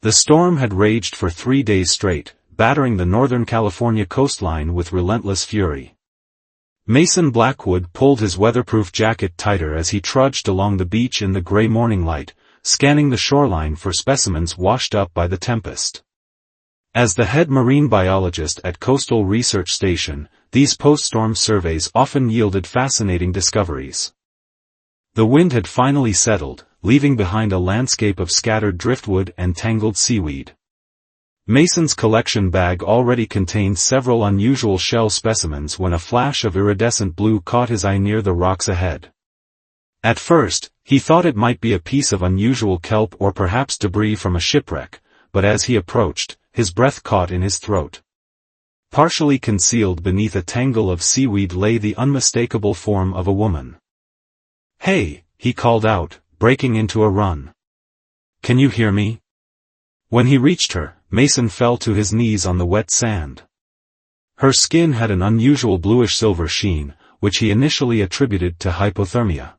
The storm had raged for 3 days straight, battering the Northern California coastline with relentless fury. Mason Blackwood pulled his weatherproof jacket tighter as he trudged along the beach in the gray morning light, scanning the shoreline for specimens washed up by the tempest. As the head marine biologist at Coastal Research Station, these post-storm surveys often yielded fascinating discoveries. The wind had finally settled, leaving behind a landscape of scattered driftwood and tangled seaweed. Mason's collection bag already contained several unusual shell specimens when a flash of iridescent blue caught his eye near the rocks ahead. At first, he thought it might be a piece of unusual kelp or perhaps debris from a shipwreck, but as he approached, his breath caught in his throat. Partially concealed beneath a tangle of seaweed lay the unmistakable form of a woman. "Hey," he called out, breaking into a run. "Can you hear me?" When he reached her, Mason fell to his knees on the wet sand. Her skin had an unusual bluish-silver sheen, which he initially attributed to hypothermia.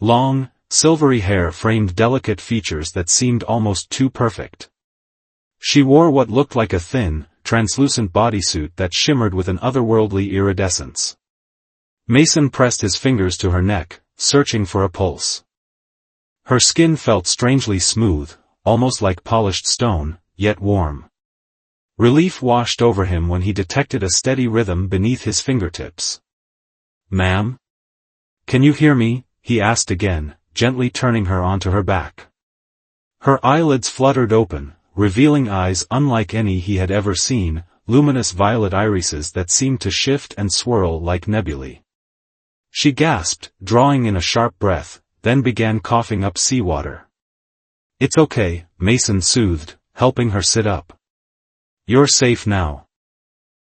Long, silvery hair framed delicate features that seemed almost too perfect. She wore what looked like a thin, translucent bodysuit that shimmered with an otherworldly iridescence. Mason pressed his fingers to her neck, searching for a pulse. Her skin felt strangely smooth, almost like polished stone, yet warm. Relief washed over him when he detected a steady rhythm beneath his fingertips. "Ma'am? Can you hear me?" he asked again, gently turning her onto her back. Her eyelids fluttered open, revealing eyes unlike any he had ever seen, luminous violet irises that seemed to shift and swirl like nebulae. She gasped, drawing in a sharp breath, then began coughing up seawater. "It's okay," Mason soothed, helping her sit up. "You're safe now."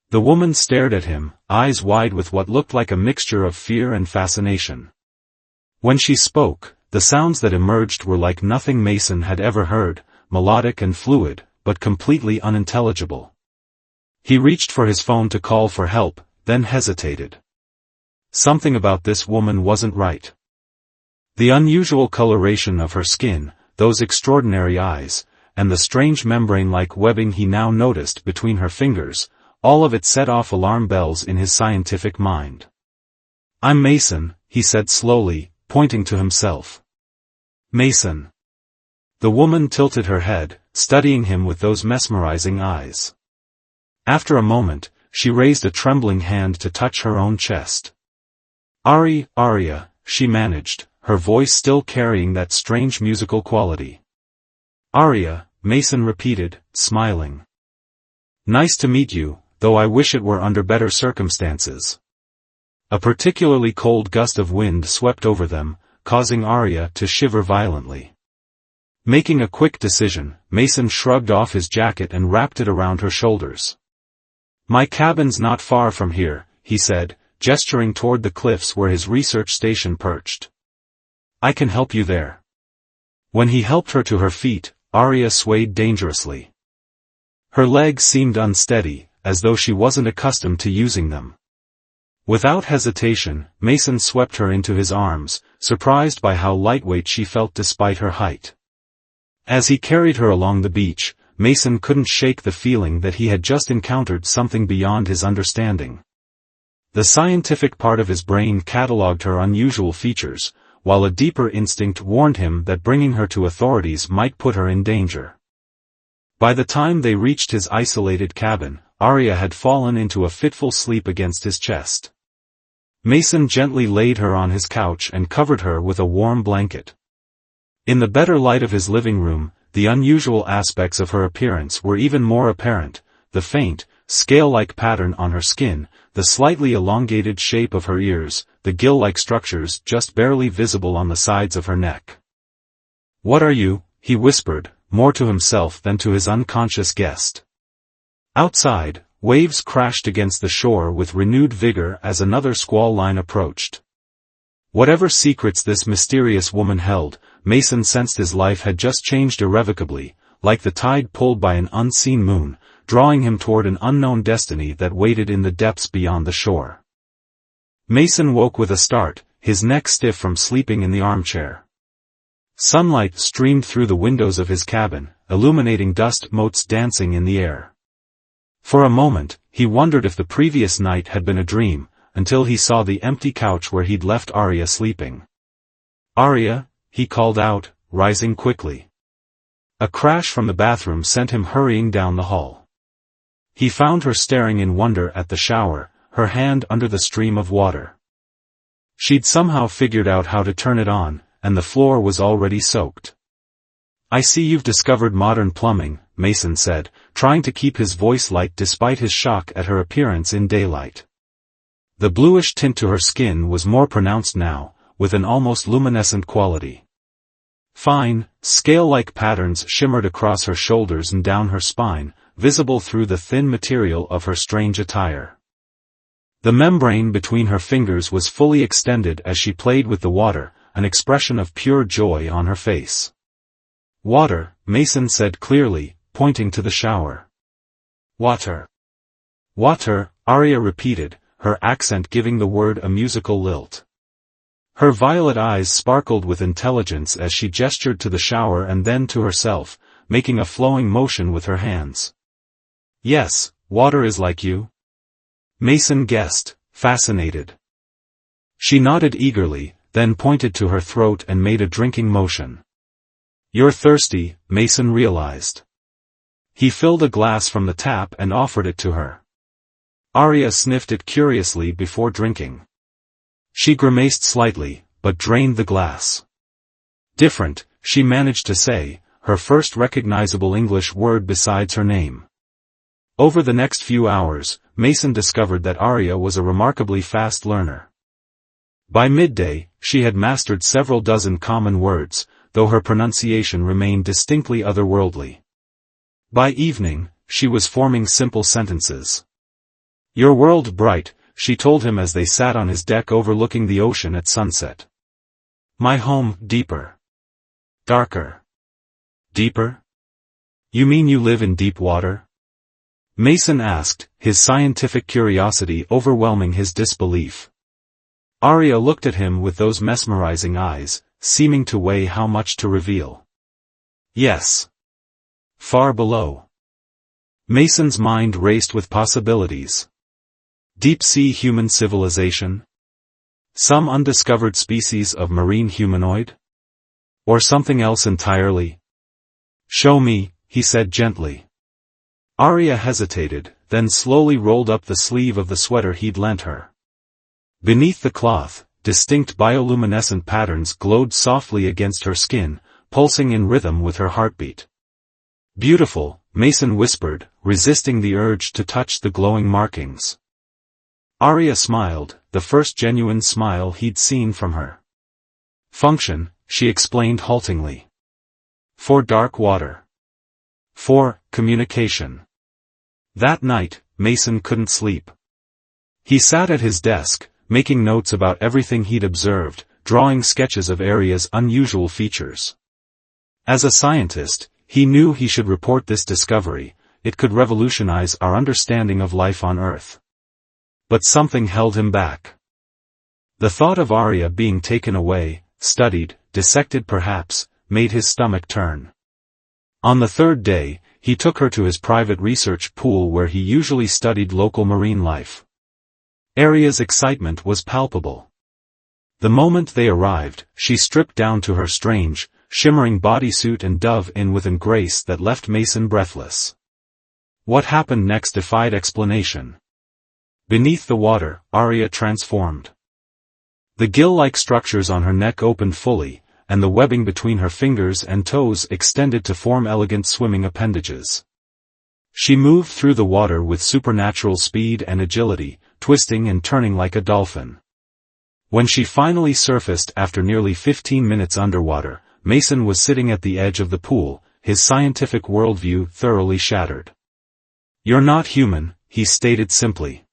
The woman stared at him, eyes wide with what looked like a mixture of fear and fascination. When she spoke, the sounds that emerged were like nothing Mason had ever heard, melodic and fluid, but completely unintelligible. He reached for his phone to call for help, then hesitated. Something about this woman wasn't right. The unusual coloration of her skin, those extraordinary eyes, and the strange membrane-like webbing he now noticed between her fingers, all of it set off alarm bells in his scientific mind. "I'm Mason," he said slowly, pointing to himself. "Mason." The woman tilted her head, studying him with those mesmerizing eyes. After a moment, she raised a trembling hand to touch her own chest. Aria, she managed, her voice still carrying that strange musical quality. "Aria," Mason repeated, smiling. "Nice to meet you, though I wish it were under better circumstances." A particularly cold gust of wind swept over them, causing Aria to shiver violently. Making a quick decision, Mason shrugged off his jacket and wrapped it around her shoulders. "My cabin's not far from here," he said, gesturing toward the cliffs where his research station perched. "I can help you there." When he helped her to her feet, Aria swayed dangerously. Her legs seemed unsteady, as though she wasn't accustomed to using them. Without hesitation, Mason swept her into his arms, surprised by how lightweight she felt despite her height. As he carried her along the beach, Mason couldn't shake the feeling that he had just encountered something beyond his understanding. The scientific part of his brain catalogued her unusual features, while a deeper instinct warned him that bringing her to authorities might put her in danger. By the time they reached his isolated cabin, Aria had fallen into a fitful sleep against his chest. Mason gently laid her on his couch and covered her with a warm blanket. In the better light of his living room, the unusual aspects of her appearance were even more apparent, the faint, scale-like pattern on her skin, the slightly elongated shape of her ears, the gill-like structures just barely visible on the sides of her neck. "What are you?" he whispered, more to himself than to his unconscious guest. Outside, waves crashed against the shore with renewed vigor as another squall line approached. Whatever secrets this mysterious woman held, Mason sensed his life had just changed irrevocably, like the tide pulled by an unseen moon, drawing him toward an unknown destiny that waited in the depths beyond the shore. Mason woke with a start, his neck stiff from sleeping in the armchair. Sunlight streamed through the windows of his cabin, illuminating dust motes dancing in the air. For a moment, he wondered if the previous night had been a dream, until he saw the empty couch where he'd left Arya sleeping. "Arya," he called out, rising quickly. A crash from the bathroom sent him hurrying down the hall. He found her staring in wonder at the shower, her hand under the stream of water. She'd somehow figured out how to turn it on, and the floor was already soaked. "I see you've discovered modern plumbing," Mason said, trying to keep his voice light despite his shock at her appearance in daylight. The bluish tint to her skin was more pronounced now, with an almost luminescent quality. Fine, scale-like patterns shimmered across her shoulders and down her spine, visible through the thin material of her strange attire. The membrane between her fingers was fully extended as she played with the water, an expression of pure joy on her face. "Water," Mason said clearly, pointing to the shower. "Water. Water," Arya repeated, her accent giving the word a musical lilt. Her violet eyes sparkled with intelligence as she gestured to the shower and then to herself, making a flowing motion with her hands. "Yes, water is like you?" Mason guessed, fascinated. She nodded eagerly, then pointed to her throat and made a drinking motion. "You're thirsty," Mason realized. He filled a glass from the tap and offered it to her. Arya sniffed it curiously before drinking. She grimaced slightly, but drained the glass. "Different," she managed to say, her first recognizable English word besides her name. Over the next few hours, Mason discovered that Arya was a remarkably fast learner. By midday, she had mastered several dozen common words, though her pronunciation remained distinctly otherworldly. By evening, she was forming simple sentences. "Your world bright," she told him as they sat on his deck overlooking the ocean at sunset. "My home deeper. Darker. Deeper? You mean you live in deep water?" Mason asked, his scientific curiosity overwhelming his disbelief. Arya looked at him with those mesmerizing eyes, seeming to weigh how much to reveal. "Yes. Far below." Mason's mind raced with possibilities. Deep-sea human civilization? Some undiscovered species of marine humanoid? Or something else entirely? "Show me," he said gently. Arya hesitated, then slowly rolled up the sleeve of the sweater he'd lent her. Beneath the cloth, distinct bioluminescent patterns glowed softly against her skin, pulsing in rhythm with her heartbeat. "Beautiful," Mason whispered, resisting the urge to touch the glowing markings. Arya smiled, the first genuine smile he'd seen from her. "Function," she explained haltingly. "For dark water. For communication." That night, Mason couldn't sleep. He sat at his desk, making notes about everything he'd observed, drawing sketches of Arya's unusual features. As a scientist, he knew he should report this discovery. It could revolutionize our understanding of life on Earth. But something held him back. The thought of Arya being taken away, studied, dissected perhaps, made his stomach turn. On the third day, he took her to his private research pool where he usually studied local marine life. Arya's excitement was palpable. The moment they arrived, she stripped down to her strange, shimmering bodysuit and dove in with a grace that left Mason breathless. What happened next defied explanation. Beneath the water, Arya transformed. The gill-like structures on her neck opened fully, and the webbing between her fingers and toes extended to form elegant swimming appendages. She moved through the water with supernatural speed and agility, twisting and turning like a dolphin. When she finally surfaced after nearly 15 minutes underwater, Mason was sitting at the edge of the pool, his scientific worldview thoroughly shattered. "You're not human," he stated simply.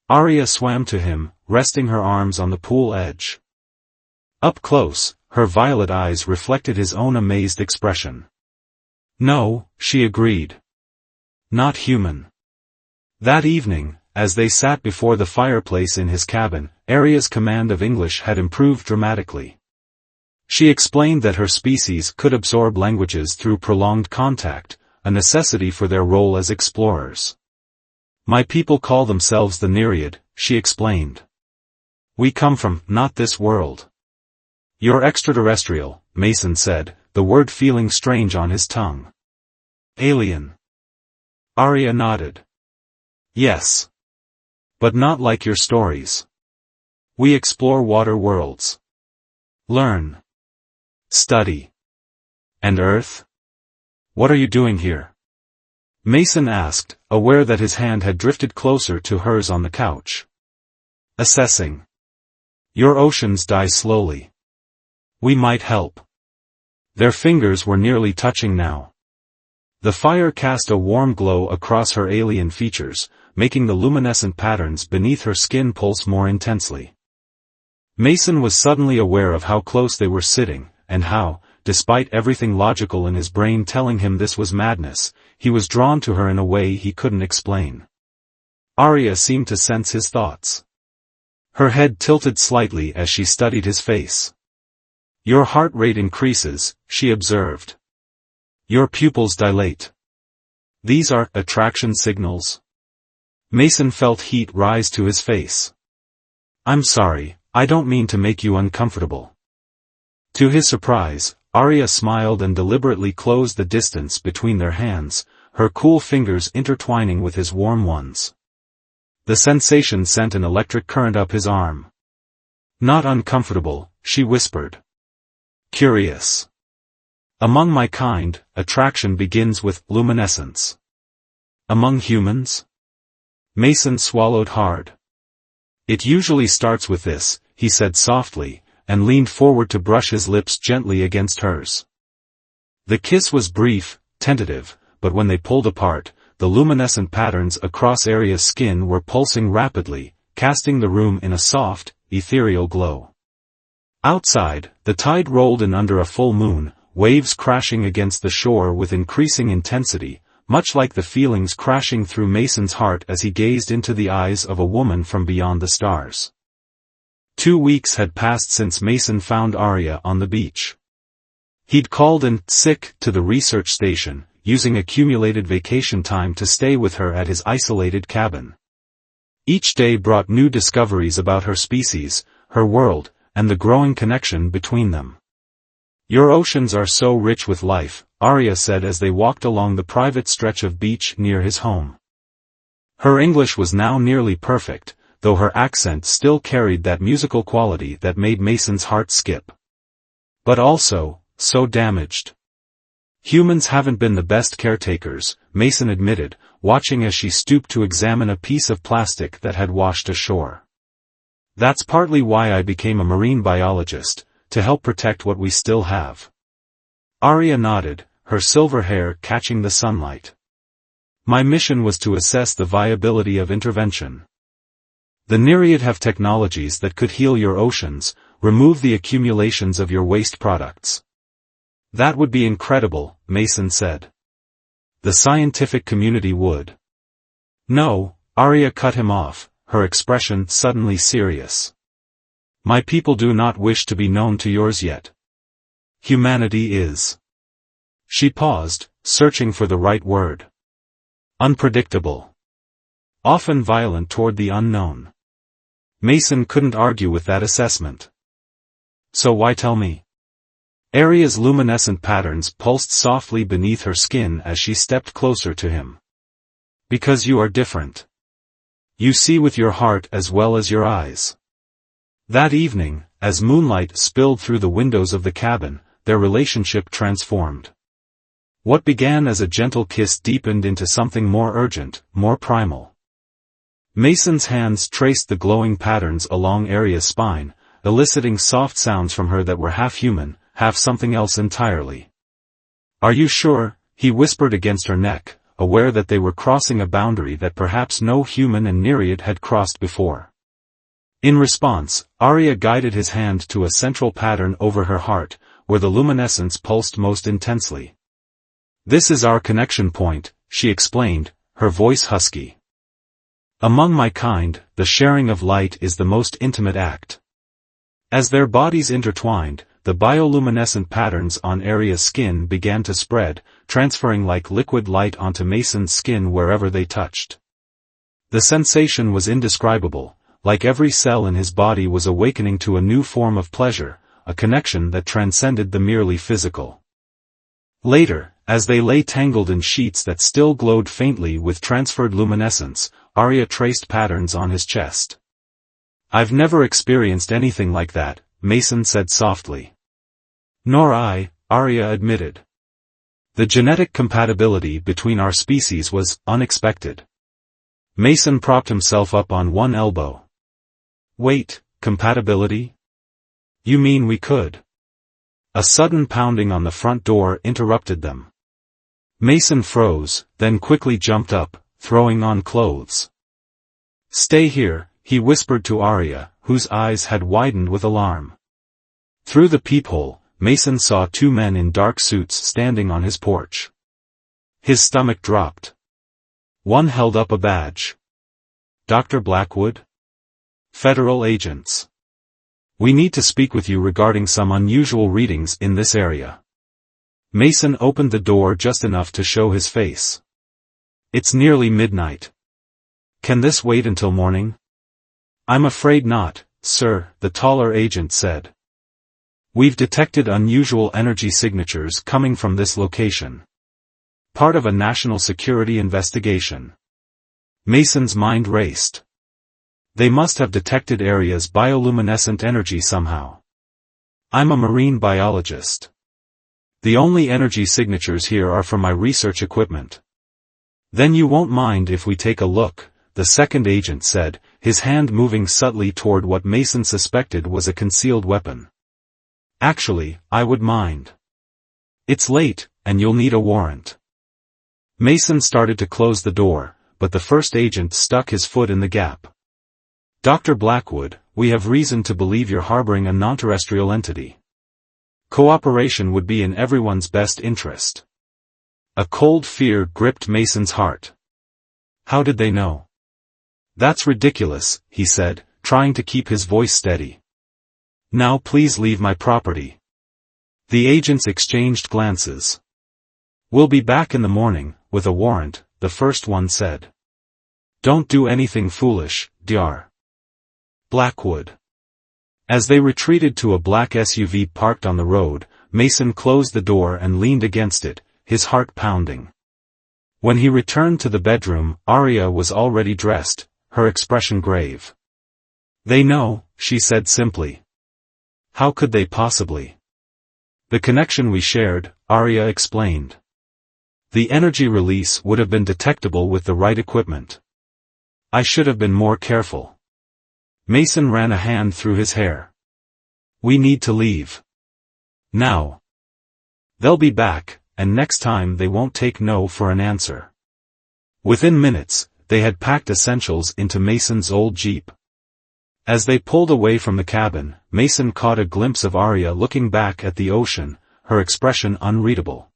Arya swam to him, resting her arms on the pool edge. Up close, her violet eyes reflected his own amazed expression. "No," she agreed. "Not human." That evening, as they sat before the fireplace in his cabin, Arya's command of English had improved dramatically. She explained that her species could absorb languages through prolonged contact, a necessity for their role as explorers. My people call themselves the Nereid, she explained. We come from, not this world. You're extraterrestrial, Mason said, the word feeling strange on his tongue. Alien. Arya nodded. Yes. But not like your stories. We explore water worlds. Learn. Study. And Earth? What are you doing here? Mason asked, aware that his hand had drifted closer to hers on the couch. Assessing. Your oceans die slowly. We might help. Their fingers were nearly touching now. The fire cast a warm glow across her alien features, making the luminescent patterns beneath her skin pulse more intensely. Mason was suddenly aware of how close they were sitting, and how, despite everything logical in his brain telling him this was madness, he was drawn to her in a way he couldn't explain. Arya seemed to sense his thoughts. Her head tilted slightly as she studied his face. Your heart rate increases, she observed. Your pupils dilate. These are attraction signals. Mason felt heat rise to his face. I'm sorry, I don't mean to make you uncomfortable. To his surprise, Arya smiled and deliberately closed the distance between their hands, her cool fingers intertwining with his warm ones. The sensation sent an electric current up his arm. Not uncomfortable, she whispered. Curious. Among my kind, attraction begins with luminescence. Among humans? Mason swallowed hard. It usually starts with this, he said softly, and leaned forward to brush his lips gently against hers. The kiss was brief, tentative, but when they pulled apart, the luminescent patterns across Arya's skin were pulsing rapidly, casting the room in a soft, ethereal glow. Outside, the tide rolled in under a full moon, waves crashing against the shore with increasing intensity, much like the feelings crashing through Mason's heart as he gazed into the eyes of a woman from beyond the stars. 2 weeks had passed since Mason found Arya on the beach. He'd called in sick to the research station, using accumulated vacation time to stay with her at his isolated cabin. Each day brought new discoveries about her species, her world, and the growing connection between them. Your oceans are so rich with life, Arya said as they walked along the private stretch of beach near his home. Her English was now nearly perfect, though her accent still carried that musical quality that made Mason's heart skip. But also, so damaged. Humans haven't been the best caretakers, Mason admitted, watching as she stooped to examine a piece of plastic that had washed ashore. That's partly why I became a marine biologist, to help protect what we still have. Arya nodded, her silver hair catching the sunlight. My mission was to assess the viability of intervention. The Nereid have technologies that could heal your oceans, remove the accumulations of your waste products. That would be incredible, Mason said. The scientific community would. No, Arya cut him off, her expression suddenly serious. My people do not wish to be known to yours yet. Humanity is. She paused, searching for the right word. Unpredictable. Often violent toward the unknown. Mason couldn't argue with that assessment. So why tell me? Arya's luminescent patterns pulsed softly beneath her skin as she stepped closer to him. Because you are different. You see with your heart as well as your eyes. That evening, as moonlight spilled through the windows of the cabin, their relationship transformed. What began as a gentle kiss deepened into something more urgent, more primal. Mason's hands traced the glowing patterns along Arya's spine, eliciting soft sounds from her that were half human, half something else entirely. Are you sure? He whispered against her neck, aware that they were crossing a boundary that perhaps no human and Nereid had crossed before. In response, Arya guided his hand to a central pattern over her heart, where the luminescence pulsed most intensely. This is our connection point, she explained, her voice husky. Among my kind, the sharing of light is the most intimate act. As their bodies intertwined, the bioluminescent patterns on Aria's skin began to spread, transferring like liquid light onto Mason's skin wherever they touched. The sensation was indescribable, like every cell in his body was awakening to a new form of pleasure, a connection that transcended the merely physical. Later, as they lay tangled in sheets that still glowed faintly with transferred luminescence, Aria traced patterns on his chest. "I've never experienced anything like that," Mason said softly. "Nor I," Aria admitted. "The genetic compatibility between our species was unexpected." Mason propped himself up on one elbow. "Wait, compatibility? You mean we could?" A sudden pounding on the front door interrupted them. Mason froze, then quickly jumped up, throwing on clothes. "Stay here," he whispered to Aria, whose eyes had widened with alarm. Through the peephole, Mason saw two men in dark suits standing on his porch. His stomach dropped. One held up a badge. "Dr. Blackwood? Federal agents. We need to speak with you regarding some unusual readings in this area." Mason opened the door just enough to show his face. "It's nearly midnight. Can this wait until morning?" "I'm afraid not, sir," the taller agent said. "We've detected unusual energy signatures coming from this location. Part of a national security investigation." Mason's mind raced. They must have detected Aria's bioluminescent energy somehow. "I'm a marine biologist. The only energy signatures here are from my research equipment." "Then you won't mind if we take a look," the second agent said, his hand moving subtly toward what Mason suspected was a concealed weapon. "Actually, I would mind. It's late, and you'll need a warrant." Mason started to close the door, but the first agent stuck his foot in the gap. "Dr. Blackwood, we have reason to believe you're harboring a non-terrestrial entity. Cooperation would be in everyone's best interest." A cold fear gripped Mason's heart. How did they know? "That's ridiculous," he said, trying to keep his voice steady. "Now please leave my property." The agents exchanged glances. "We'll be back in the morning, with a warrant," the first one said. "Don't do anything foolish, Dr. Blackwood." As they retreated to a black SUV parked on the road, Mason closed the door and leaned against it, his heart pounding. When he returned to the bedroom, Aria was already dressed, her expression grave. "They know," she said simply. "How could they possibly?" "The connection we shared," Aria explained. "The energy release would have been detectable with the right equipment. I should have been more careful." Mason ran a hand through his hair. "We need to leave. Now. They'll be back, and next time they won't take no for an answer." Within minutes, they had packed essentials into Mason's old Jeep. As they pulled away from the cabin, Mason caught a glimpse of Aria looking back at the ocean, her expression unreadable.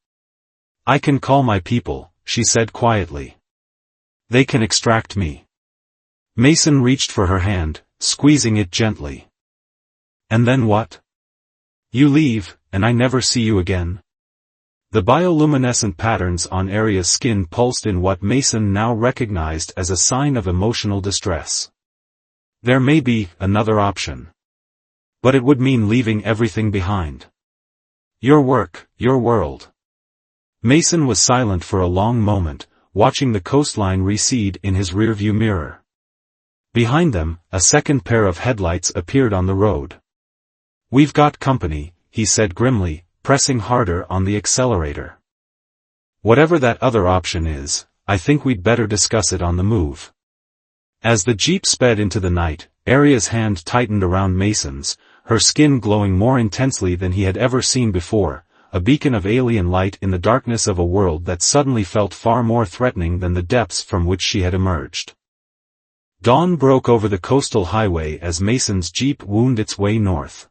"I can call my people," she said quietly. "They can extract me." Mason reached for her hand, squeezing it gently. "And then what? You leave, and I never see you again?" The bioluminescent patterns on Aria's skin pulsed in what Mason now recognized as a sign of emotional distress. There may be another option. But it would mean leaving everything behind. Your work, your world. Mason was silent for a long moment, watching the coastline recede in his rearview mirror. Behind them, a second pair of headlights appeared on the road. "We've got company," he said grimly, pressing harder on the accelerator. "Whatever that other option is, I think we'd better discuss it on the move." As the Jeep sped into the night, Aria's hand tightened around Mason's, her skin glowing more intensely than he had ever seen before, a beacon of alien light in the darkness of a world that suddenly felt far more threatening than the depths from which she had emerged. Dawn broke over the coastal highway as Mason's Jeep wound its way north.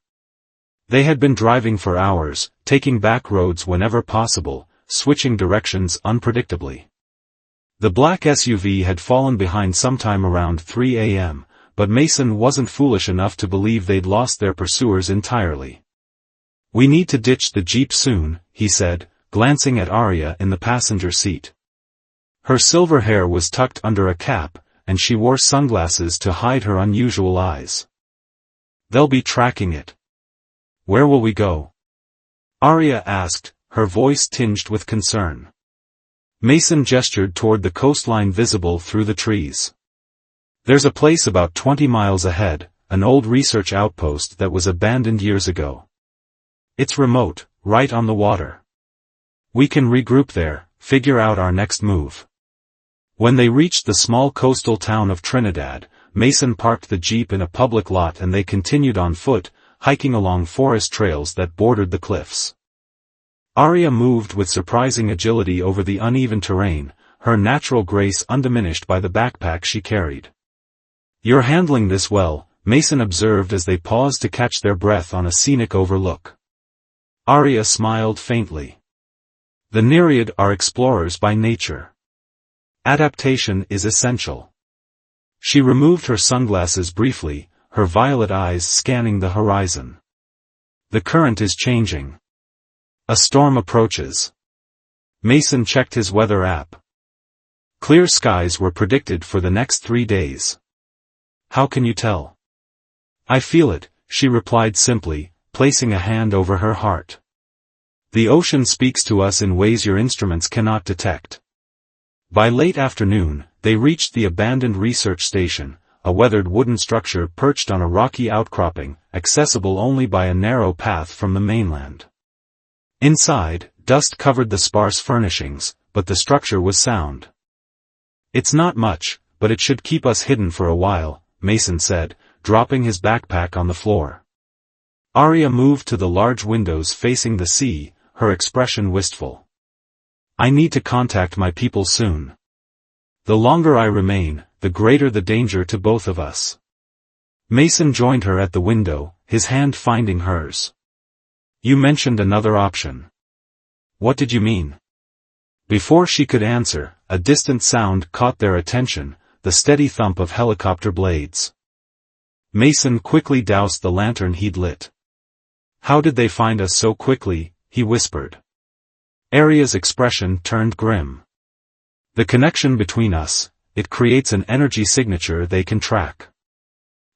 They had been driving for hours, taking back roads whenever possible, switching directions unpredictably. The black SUV had fallen behind sometime around 3 a.m., but Mason wasn't foolish enough to believe they'd lost their pursuers entirely. We need to ditch the jeep soon, he said, glancing at Arya in the passenger seat. Her silver hair was tucked under a cap, and she wore sunglasses to hide her unusual eyes. They'll be tracking it. Where will we go? Arya asked, her voice tinged with concern. Mason gestured toward the coastline visible through the trees. There's a place about 20 miles ahead, an old research outpost that was abandoned years ago. It's remote, right on the water. We can regroup there, figure out our next move. When they reached the small coastal town of Trinidad, Mason parked the jeep in a public lot and they continued on foot, hiking along forest trails that bordered the cliffs. Arya moved with surprising agility over the uneven terrain, her natural grace undiminished by the backpack she carried. You're handling this well, Mason observed as they paused to catch their breath on a scenic overlook. Arya smiled faintly. The Nereid are explorers by nature. Adaptation is essential. She removed her sunglasses briefly, her violet eyes scanning the horizon. The current is changing. A storm approaches. Mason checked his weather app. Clear skies were predicted for the next 3 days. How can you tell? I feel it, she replied simply, placing a hand over her heart. The ocean speaks to us in ways your instruments cannot detect. By late afternoon, they reached the abandoned research station, a weathered wooden structure perched on a rocky outcropping, accessible only by a narrow path from the mainland. Inside, dust covered the sparse furnishings, but the structure was sound. It's not much, but it should keep us hidden for a while, Mason said, dropping his backpack on the floor. Arya moved to the large windows facing the sea, her expression wistful. I need to contact my people soon. The longer I remain, the greater the danger to both of us. Mason joined her at the window, his hand finding hers. You mentioned another option. What did you mean? Before she could answer, a distant sound caught their attention, the steady thump of helicopter blades. Mason quickly doused the lantern he'd lit. How did they find us so quickly? He whispered. Arya's expression turned grim. The connection between us, it creates an energy signature they can track.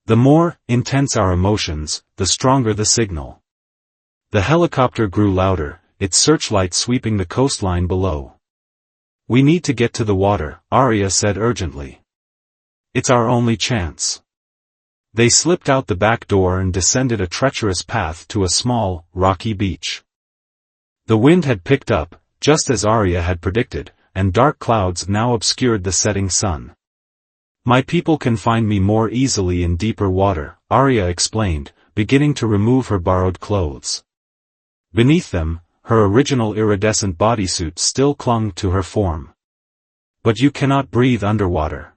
The more intense our emotions, the stronger the signal. The helicopter grew louder, its searchlight sweeping the coastline below. We need to get to the water, Arya said urgently. It's our only chance. They slipped out the back door and descended a treacherous path to a small, rocky beach. The wind had picked up, just as Arya had predicted, and dark clouds now obscured the setting sun. My people can find me more easily in deeper water, Arya explained, beginning to remove her borrowed clothes. Beneath them, her original iridescent bodysuit still clung to her form. But you cannot breathe underwater.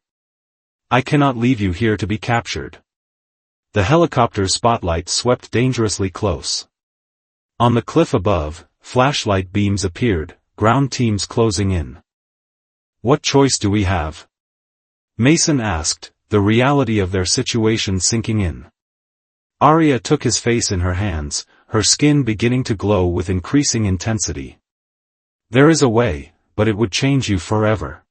I cannot leave you here to be captured. The helicopter's spotlight swept dangerously close. On the cliff above, flashlight beams appeared, ground teams closing in. What choice do we have? Mason asked, the reality of their situation sinking in. Arya took his face in her hands, her skin beginning to glow with increasing intensity. There is a way, but it would change you forever.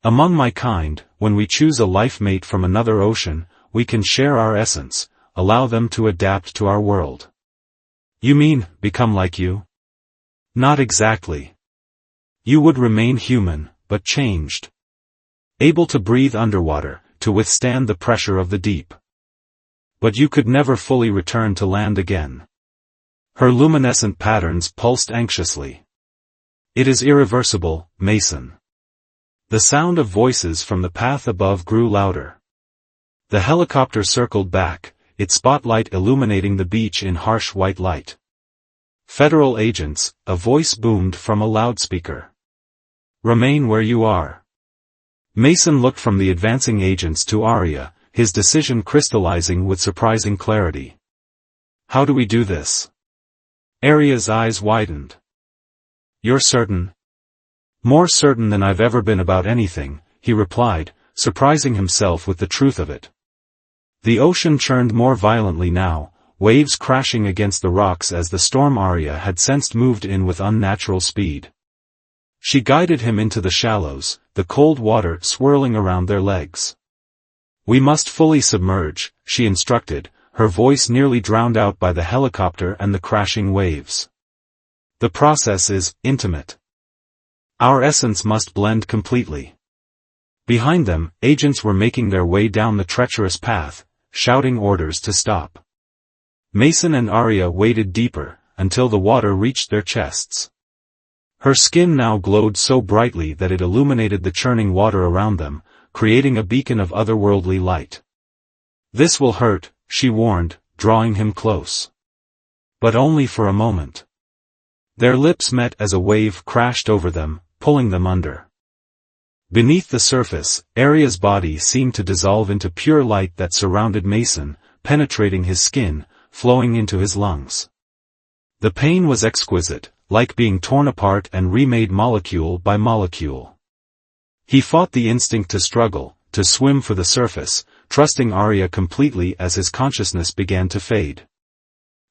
Among my kind, when we choose a life mate from another ocean, we can share our essence, allow them to adapt to our world. You mean, become like you? Not exactly. You would remain human, but changed. Able to breathe underwater, to withstand the pressure of the deep. But you could never fully return to land again. Her luminescent patterns pulsed anxiously. It is irreversible, Mason. The sound of voices from the path above grew louder. The helicopter circled back, its spotlight illuminating the beach in harsh white light. Federal agents, a voice boomed from a loudspeaker. Remain where you are. Mason looked from the advancing agents to Arya, his decision crystallizing with surprising clarity. How do we do this? Arya's eyes widened. You're certain? More certain than I've ever been about anything, he replied, surprising himself with the truth of it. The ocean churned more violently now, waves crashing against the rocks as the storm Arya had sensed moved in with unnatural speed. She guided him into the shallows, the cold water swirling around their legs. "We must fully submerge," she instructed, her voice nearly drowned out by the helicopter and the crashing waves. "The process is intimate. Our essence must blend completely." Behind them, agents were making their way down the treacherous path, shouting orders to stop. Mason and Arya waded deeper, until the water reached their chests. Her skin now glowed so brightly that it illuminated the churning water around them, creating a beacon of otherworldly light. "This will hurt," she warned, drawing him close. But only for a moment. Their lips met as a wave crashed over them, pulling them under. Beneath the surface, Arya's body seemed to dissolve into pure light that surrounded Mason, penetrating his skin, flowing into his lungs. The pain was exquisite, like being torn apart and remade molecule by molecule. He fought the instinct to struggle, to swim for the surface, trusting Arya completely as his consciousness began to fade.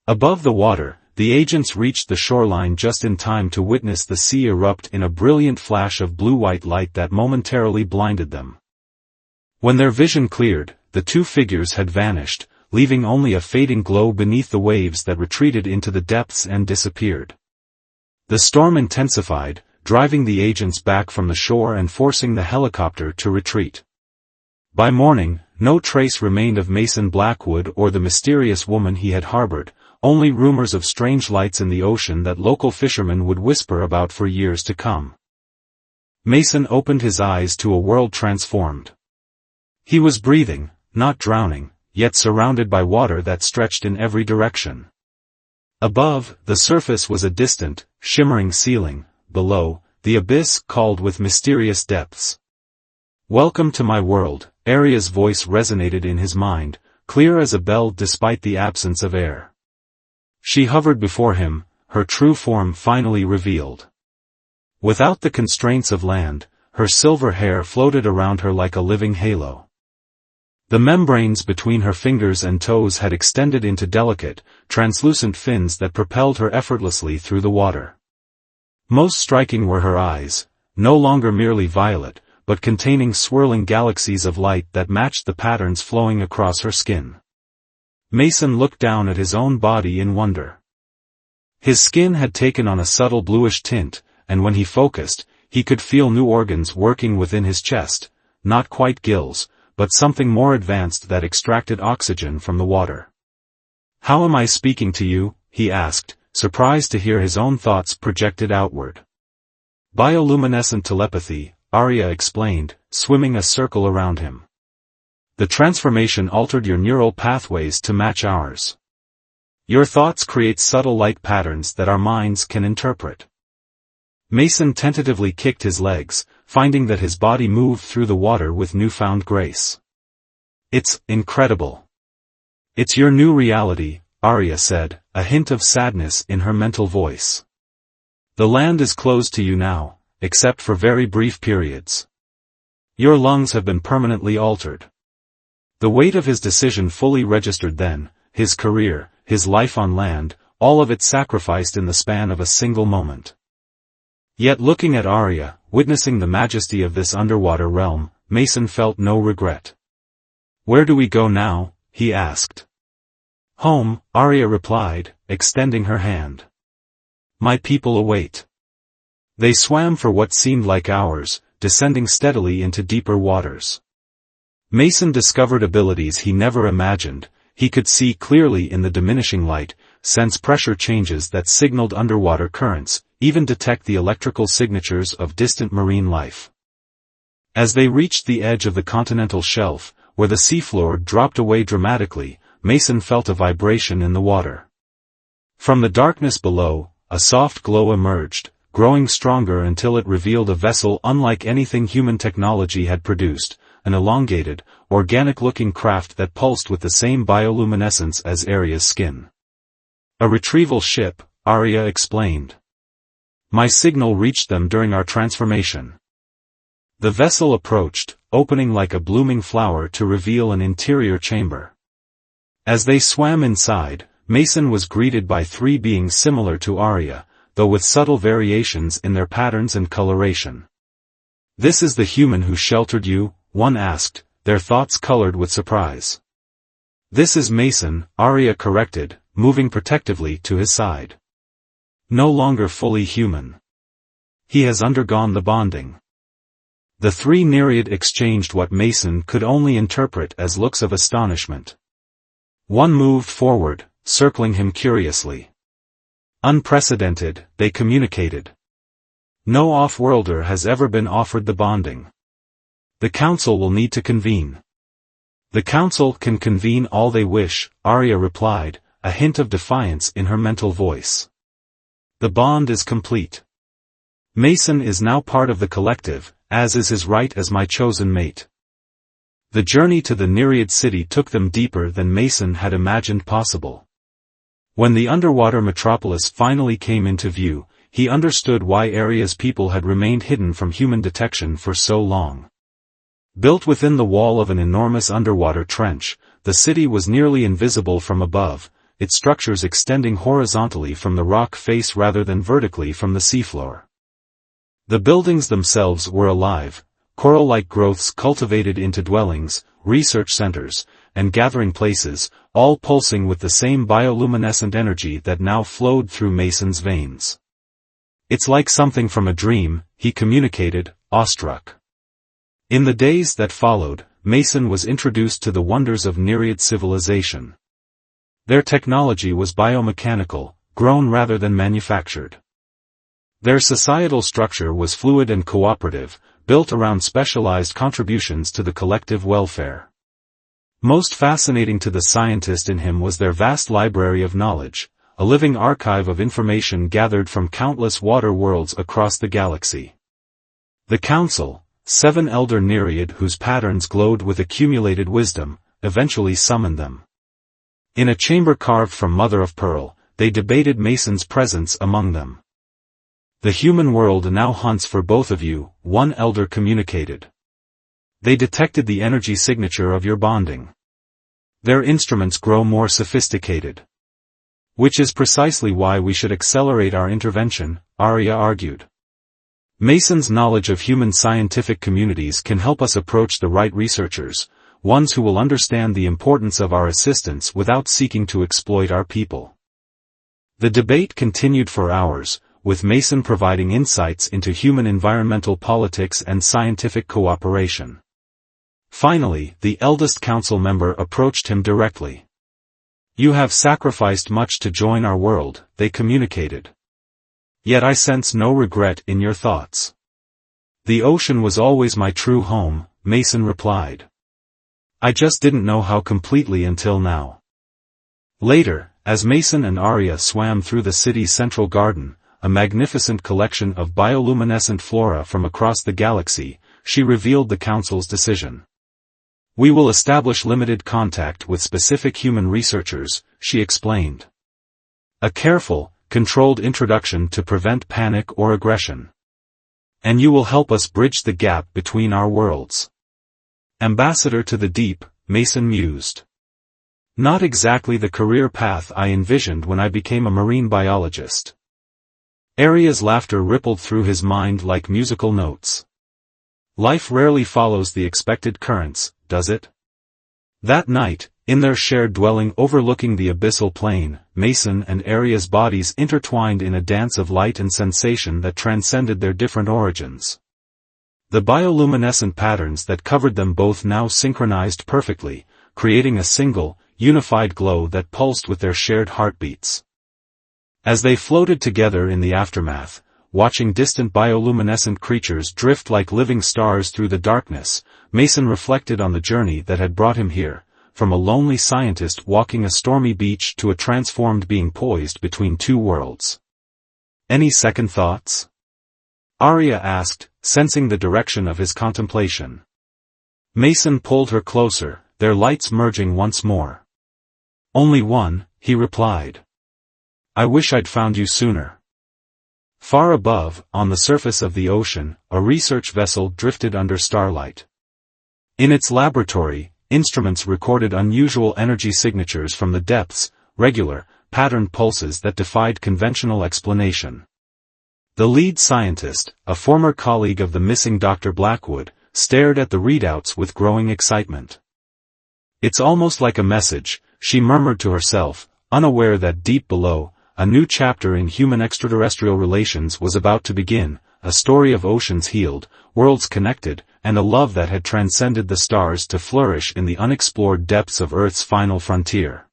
Above the water, the agents reached the shoreline just in time to witness the sea erupt in a brilliant flash of blue-white light that momentarily blinded them. When their vision cleared, the two figures had vanished, leaving only a fading glow beneath the waves that retreated into the depths and disappeared. The storm intensified, driving the agents back from the shore and forcing the helicopter to retreat. By morning, no trace remained of Mason Blackwood or the mysterious woman he had harbored, only rumors of strange lights in the ocean that local fishermen would whisper about for years to come. Mason opened his eyes to a world transformed. He was breathing, not drowning, yet surrounded by water that stretched in every direction. Above, the surface was a distant, shimmering ceiling; below, the abyss called with mysterious depths. "Welcome to my world," Arya's voice resonated in his mind, clear as a bell despite the absence of air. She hovered before him, her true form finally revealed. Without the constraints of land, her silver hair floated around her like a living halo. The membranes between her fingers and toes had extended into delicate, translucent fins that propelled her effortlessly through the water. Most striking were her eyes, no longer merely violet, but containing swirling galaxies of light that matched the patterns flowing across her skin. Mason looked down at his own body in wonder. His skin had taken on a subtle bluish tint, and when he focused, he could feel new organs working within his chest, not quite gills, but something more advanced that extracted oxygen from the water. "How am I speaking to you?" he asked, surprised to hear his own thoughts projected outward. "Bioluminescent telepathy," Arya explained, swimming a circle around him. "The transformation altered your neural pathways to match ours. Your thoughts create subtle light patterns that our minds can interpret." Mason tentatively kicked his legs, finding that his body moved through the water with newfound grace. "It's incredible." "It's your new reality," Arya said, a hint of sadness in her mental voice. "The land is closed to you now, except for very brief periods. Your lungs have been permanently altered." The weight of his decision fully registered then, his career, his life on land, all of it sacrificed in the span of a single moment. Yet looking at Arya, witnessing the majesty of this underwater realm, Mason felt no regret. "Where do we go now?" he asked. "Home," Arya replied, extending her hand. "My people await." They swam for what seemed like hours, descending steadily into deeper waters. Mason discovered abilities he never imagined. He could see clearly in the diminishing light, sense pressure changes that signaled underwater currents, even detect the electrical signatures of distant marine life. As they reached the edge of the continental shelf, where the seafloor dropped away dramatically, Mason felt a vibration in the water. From the darkness below, a soft glow emerged, growing stronger until it revealed a vessel unlike anything human technology had produced, an elongated, organic-looking craft that pulsed with the same bioluminescence as Arya's skin. "A retrieval ship," Arya explained. "My signal reached them during our transformation." The vessel approached, opening like a blooming flower to reveal an interior chamber. As they swam inside, Mason was greeted by three beings similar to Arya, though with subtle variations in their patterns and coloration. "This is the human who sheltered you?" one asked, their thoughts colored with surprise. "This is Mason," Arya corrected, moving protectively to his side. "No longer fully human. He has undergone the bonding." The three Nereid exchanged what Mason could only interpret as looks of astonishment. One moved forward, circling him curiously. "Unprecedented," they communicated. "No off-worlder has ever been offered the bonding. The council will need to convene." "The council can convene all they wish," Arya replied, a hint of defiance in her mental voice. "The bond is complete. Mason is now part of the collective, as is his right as my chosen mate." The journey to the Nereid city took them deeper than Mason had imagined possible. When the underwater metropolis finally came into view, he understood why Arya's people had remained hidden from human detection for so long. Built within the wall of an enormous underwater trench, the city was nearly invisible from above, its structures extending horizontally from the rock face rather than vertically from the seafloor. The buildings themselves were alive, coral-like growths cultivated into dwellings, research centers, and gathering places, all pulsing with the same bioluminescent energy that now flowed through Mason's veins. "It's like something from a dream," he communicated, awestruck. In the days that followed, Mason was introduced to the wonders of Nereid civilization. Their technology was biomechanical, grown rather than manufactured. Their societal structure was fluid and cooperative, built around specialized contributions to the collective welfare. Most fascinating to the scientist in him was their vast library of knowledge, a living archive of information gathered from countless water worlds across the galaxy. The Council, 7 elder Nereid whose patterns glowed with accumulated wisdom, eventually summoned them. In a chamber carved from mother of pearl, they debated Mason's presence among them. "The human world now hunts for both of you," one elder communicated. "They detected the energy signature of your bonding. Their instruments grow more sophisticated. Which is precisely why we should accelerate our intervention," Arya argued. "Mason's knowledge of human scientific communities can help us approach the right researchers, ones who will understand the importance of our assistance without seeking to exploit our people." The debate continued for hours, with Mason providing insights into human environmental politics and scientific cooperation. Finally, the eldest council member approached him directly. "You have sacrificed much to join our world," they communicated. "Yet I sense no regret in your thoughts." "The ocean was always my true home," Mason replied. "I just didn't know how completely until now." Later, as Mason and Arya swam through the city's central garden, a magnificent collection of bioluminescent flora from across the galaxy, she revealed the Council's decision. "We will establish limited contact with specific human researchers," she explained. "A careful, controlled introduction to prevent panic or aggression. And you will help us bridge the gap between our worlds." "Ambassador to the deep," Mason mused. "Not exactly the career path I envisioned when I became a marine biologist." Arya's laughter rippled through his mind like musical notes. "Life rarely follows the expected currents, does it?" That night, in their shared dwelling overlooking the abyssal plain, Mason and Arya's bodies intertwined in a dance of light and sensation that transcended their different origins. The bioluminescent patterns that covered them both now synchronized perfectly, creating a single, unified glow that pulsed with their shared heartbeats. As they floated together in the aftermath, watching distant bioluminescent creatures drift like living stars through the darkness, Mason reflected on the journey that had brought him here, from a lonely scientist walking a stormy beach to a transformed being poised between two worlds. "Any second thoughts?" Arya asked, sensing the direction of his contemplation. Mason pulled her closer, their lights merging once more. "Only one," he replied. "I wish I'd found you sooner." Far above, on the surface of the ocean, a research vessel drifted under starlight. In its laboratory, instruments recorded unusual energy signatures from the depths, regular, patterned pulses that defied conventional explanation. The lead scientist, a former colleague of the missing Dr. Blackwood, stared at the readouts with growing excitement. "It's almost like a message," she murmured to herself, unaware that deep below, a new chapter in human extraterrestrial relations was about to begin, a story of oceans healed, worlds connected, and a love that had transcended the stars to flourish in the unexplored depths of Earth's final frontier.